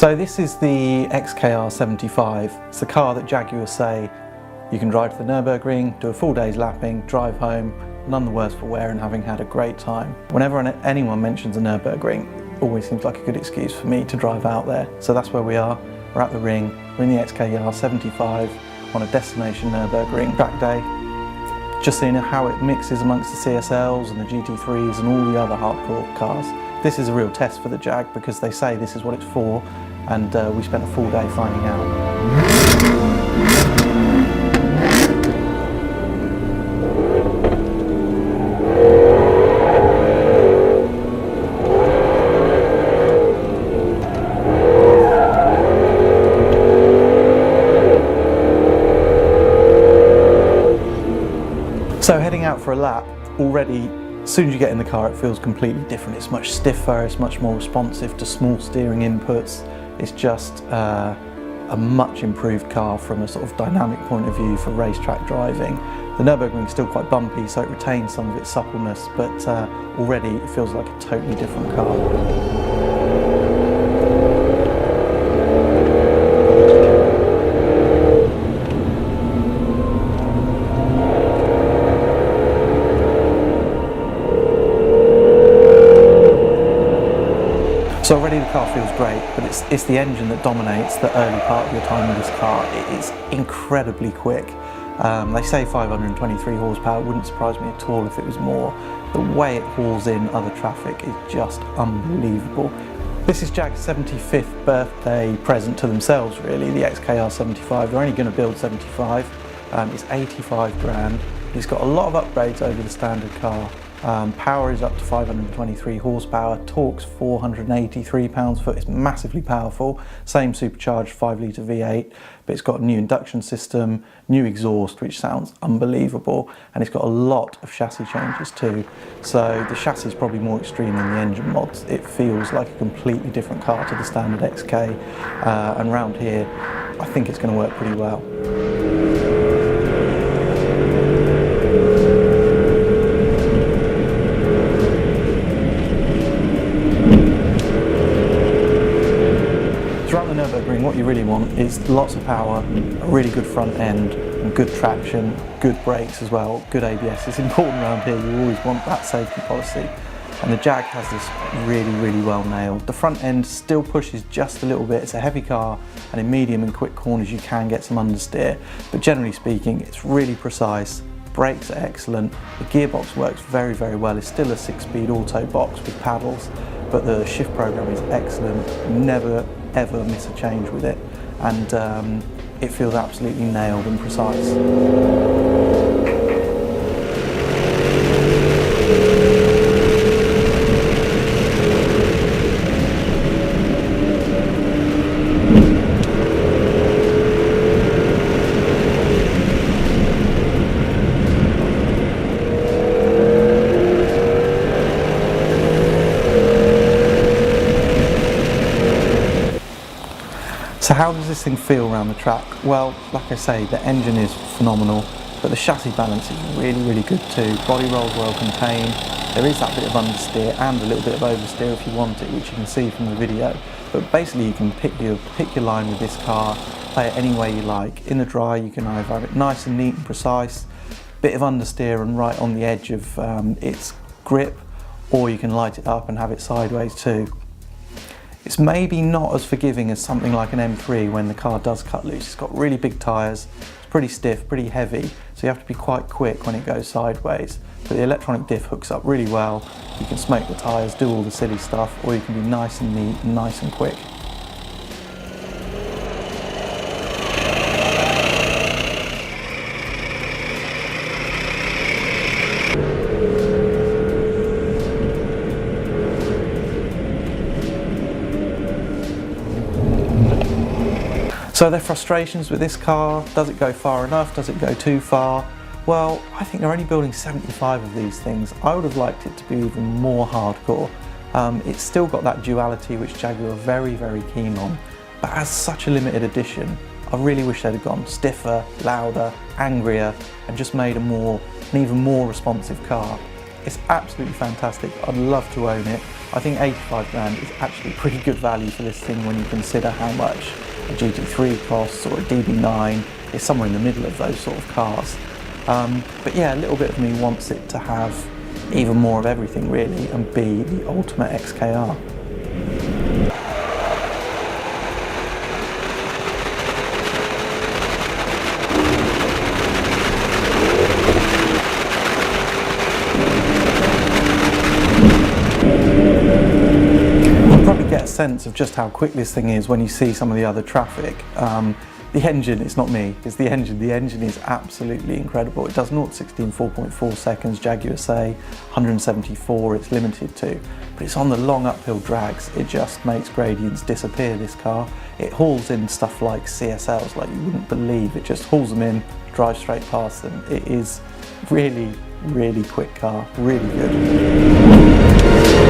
So this is the XKR 75. It's the car that Jaguar say you can drive to the Nurburgring, do a full day's lapping, drive home, none the worse for wear and having had a great time. Whenever anyone mentions the Nurburgring, it always seems like a good excuse for me to drive out there. So that's where we are. We're at the ring. We're in the XKR 75 on a destination Nurburgring track day. Just seeing how it mixes amongst the CSLs and the GT3s and all the other hardcore cars. This is a real test for the Jag because they say this is what it's for, and we spent a full day finding out. So heading out for a lap, already as soon as you get in the car it feels completely different. It's much stiffer, it's much more responsive to small steering inputs. It's just a much improved car from a sort of dynamic point of view for racetrack driving. The Nürburgring is still quite bumpy, so it retains some of its suppleness, but already it feels like a totally different car. So already the car feels great, but it's the engine that dominates the early part of your time with this car. It is incredibly quick. They say 523 horsepower, it wouldn't surprise me at all if it was more. The way it hauls in other traffic is just unbelievable. This is Jag's 75th birthday present to themselves really, the XKR 75. They're only going to build 75. It's 85 grand. It's got a lot of upgrades over the standard car. Power is up to 523 horsepower, torque's 483 pounds-foot, it's massively powerful, same supercharged 5-litre V8, but it's got a new induction system, new exhaust which sounds unbelievable, and it's got a lot of chassis changes too. So the chassis is probably more extreme than the engine mods. It feels like a completely different car to the standard XK, and round here I think it's going to work pretty well. Throughout the Nürburgring, what you really want is lots of power, a really good front end, and good traction, good brakes as well, good ABS. It's important around here, you always want that safety policy. And the Jag has this really well nailed. The front end still pushes just a little bit. It's a heavy car, and in medium and quick corners you can get some understeer. But generally speaking, it's really precise. Brakes are excellent. The gearbox works very well. It's still a 6-speed auto box with paddles, but the shift program is excellent. Never ever miss a change with it, and it feels absolutely nailed and precise. So how does this thing feel around the track? Well, like I say, the engine is phenomenal, but the chassis balance is really good too. Body roll's well contained. There is that bit of understeer and a little bit of oversteer if you want it, which you can see from the video. But basically you can pick your line with this car, play it any way you like. In the dry you can either have it nice and neat and precise, bit of understeer and right on the edge of its grip, or you can light it up and have it sideways too. It's maybe not as forgiving as something like an M3 when the car does cut loose. It's got really big tyres, it's pretty stiff, pretty heavy, so you have to be quite quick when it goes sideways. But the electronic diff hooks up really well. You can smoke the tyres, do all the silly stuff, or you can be nice and neat and nice and quick. So there are frustrations with this car. Does it go far enough? Does it go too far? Well, I think they're only building 75 of these things. I would have liked it to be even more hardcore. It's still got that duality which Jaguar are very keen on, but as such a limited edition, I really wish they'd have gone stiffer, louder, angrier, and just made an even more responsive car. It's absolutely fantastic. I'd love to own it. I think 85 grand is actually pretty good value for this thing when you consider how much a GT3 costs or a DB9. It's somewhere in the middle of those sort of cars. But yeah, a little bit of me wants it to have even more of everything really and be the ultimate XKR. Get a sense of just how quick this thing is when you see some of the other traffic. The engine, it's not me, it's the engine. The engine is absolutely incredible. It does 0 to 60 in 4.4 seconds, Jaguar say 174 it's limited to, but it's on the long uphill drags. It just makes gradients disappear, this car. It hauls in stuff like CSLs like you wouldn't believe. It just hauls them in, drives straight past them. It is really, really quick car, really good.